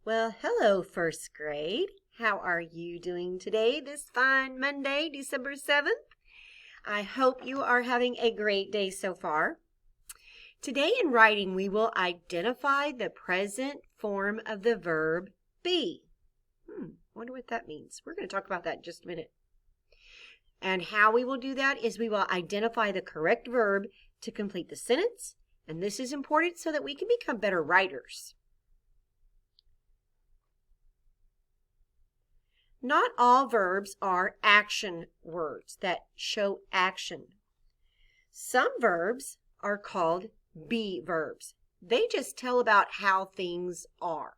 Well, hello, first grade. How are you doing today, this fine Monday, December 7th? I hope you are having a great day so far. Today in writing, we will identify the present form of the verb be. Wonder what that means. We're going to talk about that in just a minute. And how we will do that is we will identify the correct verb to complete the sentence. And this is important so that we can become better writers. Not all verbs are action words that show action. Some verbs are called be verbs. They just tell about how things are.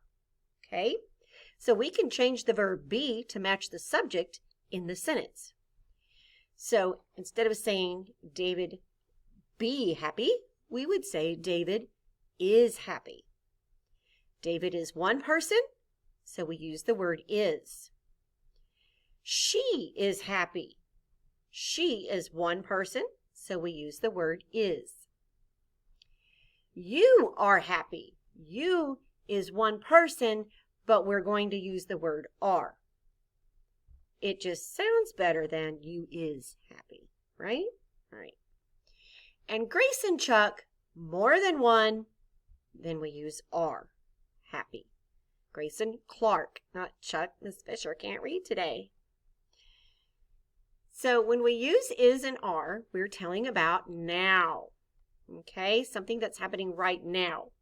Okay? So we can change the verb be to match the subject in the sentence. So instead of saying David be happy, we would say David is happy. David is one person, so we use the word is. She is happy. She is one person, so we use the word is. You are happy. You is one person, but we're going to use the word are. It just sounds better than you is happy, right? All right. And Grace and Chuck, more than one, then we use are, happy. Grace and Clark, not Chuck. Miss Fisher can't read today. So when we use is and are, we're telling about now, okay? Something that's happening right now.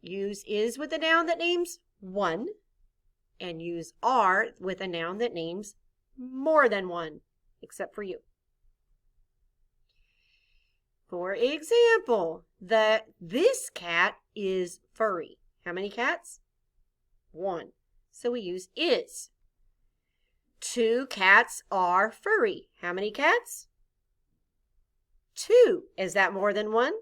Use is with a noun that names one, and use are with a noun that names more than one, except for you. For example, this cat is furry. How many cats? One. So we use is. 2 cats are furry. How many cats? 2. Is that more than one?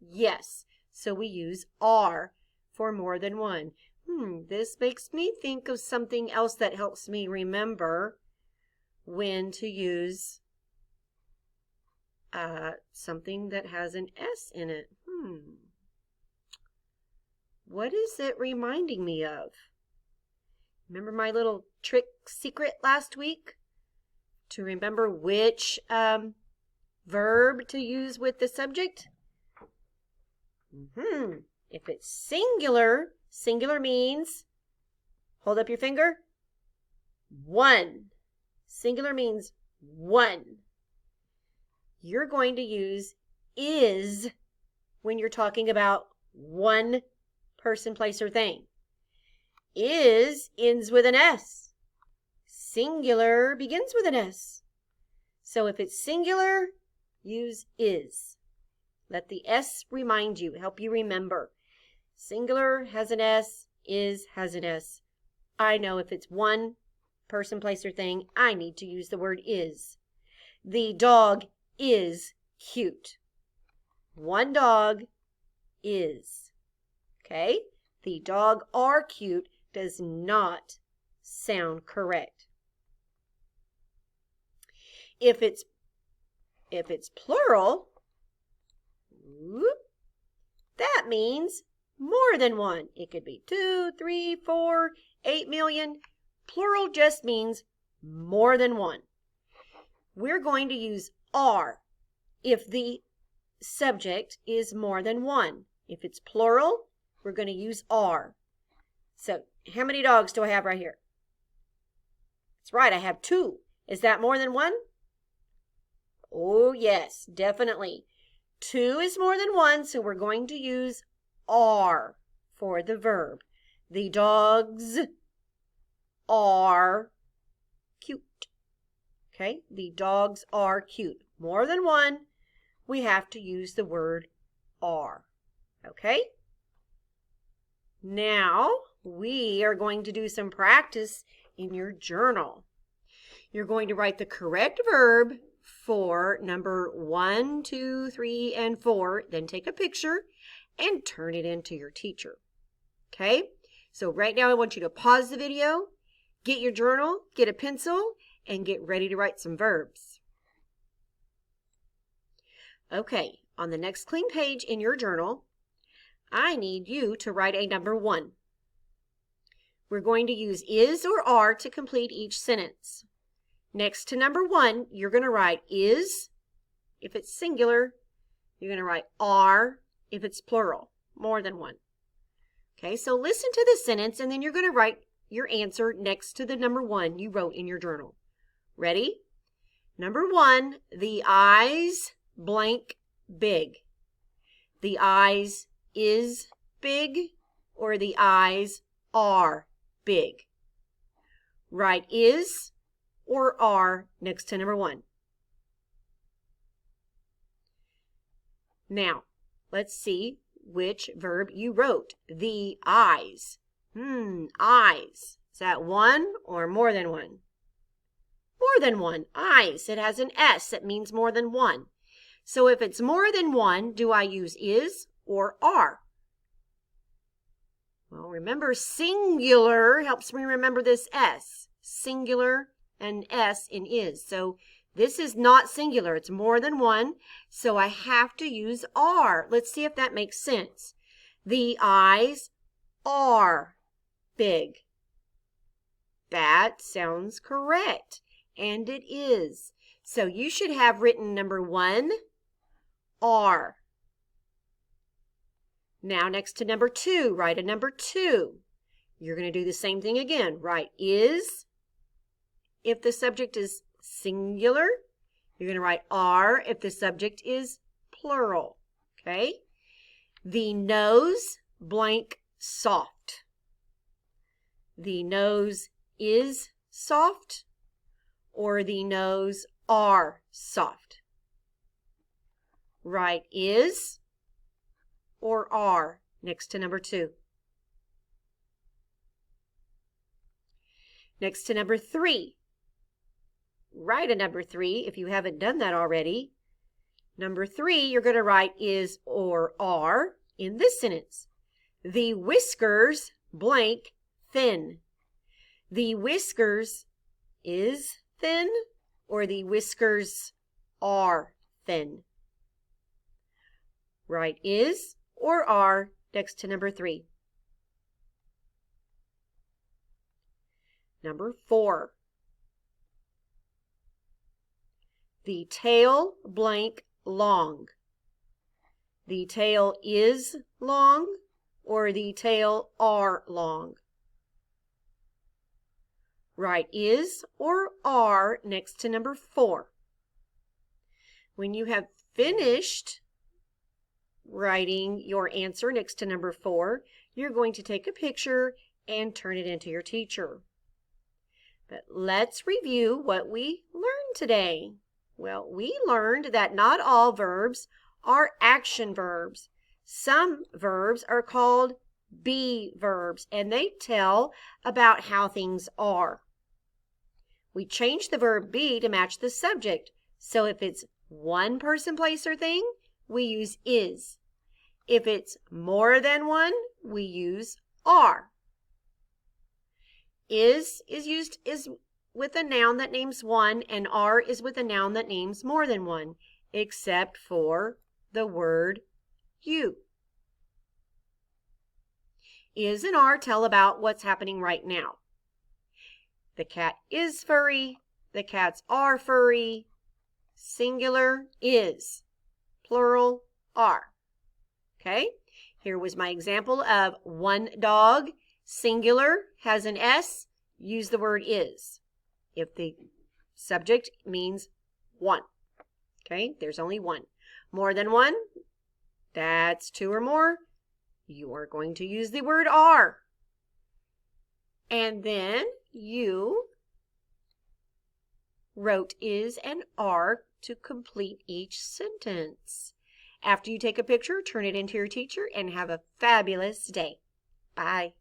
Yes. So we use are for more than one. This makes me think of something else that helps me remember when to use something that has an S in it. What is it reminding me of? Remember my little trick secret last week? To remember which verb to use with the subject? If it's singular, singular means, hold up your finger, one. Singular means one. You're going to use is when you're talking about one person, place, or thing. Is ends with an S. Singular begins with an S. So if it's singular, use is. Let the S remind you, help you remember. Singular has an S, is has an S. I know if it's one person, place, or thing, I need to use the word is. The dog is cute. One dog is. Okay? The dog are cute does not sound correct. If it's plural, that means more than one. It could be 2, 3, 4, 8 million. Plural just means more than one. We're going to use are if the subject is more than one. If it's plural, we're going to use are. So, how many dogs do I have right here? That's right, I have 2. Is that more than one? Oh, yes, definitely. 2 is more than one, so we're going to use are for the verb. The dogs are cute. Okay, the dogs are cute. More than one, we have to use the word are. Okay? Now, we are going to do some practice in your journal. You're going to write the correct verb for number 1, 2, 3, and 4. Then take a picture and turn it in to your teacher. Okay? So right now I want you to pause the video, get your journal, get a pencil, and get ready to write some verbs. Okay, on the next clean page in your journal, I need you to write a number 1. We're going to use is or are to complete each sentence. Next to number 1, you're going to write is if it's singular. You're going to write are if it's plural, more than one. Okay, so listen to the sentence and then you're going to write your answer next to the number 1 you wrote in your journal. Ready? Number 1, the eyes blank big. The eyes is big or the eyes are big. Write is or are next to number 1. Now, let's see which verb you wrote. The eyes. Eyes. Is that one or more than one? More than one. Eyes. It has an S. It means more than one. So if it's more than one, do I use is or are? Well, remember singular helps me remember this S. Singular and S in is. So this is not singular. It's more than one. So I have to use are. Let's see if that makes sense. The eyes are big. That sounds correct. And it is. So you should have written number 1, are. Now next to number 2, write a number 2. You're going to do the same thing again. Write is. If the subject is singular, you're going to write are if the subject is plural. Okay? The nose blank soft. The nose is soft or the nose are soft. Write is or are next to number 2. Next to number 3. Write a number 3 if you haven't done that already. Number 3, you're going to write is or are in this sentence. The whiskers blank thin. The whiskers is thin or the whiskers are thin. Write is or are next to number 3. Number 4. The tail blank long. The tail is long or the tail are long. Write is or are next to number 4. When you have finished writing your answer next to number 4, you're going to take a picture and turn it into your teacher. But let's review what we learned today. Well, we learned that not all verbs are action verbs. Some verbs are called be verbs, and they tell about how things are. We change the verb be to match the subject. So if it's one person, place, or thing, we use is. If it's more than one, we use are. Is used with a noun that names one, and are is with a noun that names more than one, except for the word you. Is and are tell about what's happening right now. The cat is furry. The cats are furry. Singular is. Plural are. Okay? Here was my example of one dog. Singular has an S. Use the word is. If the subject means one. Okay? There's only one. More than one, that's 2 or more. You are going to use the word are. And then you wrote is and are to complete each sentence. After you take a picture, turn it into your teacher and have a fabulous day. Bye.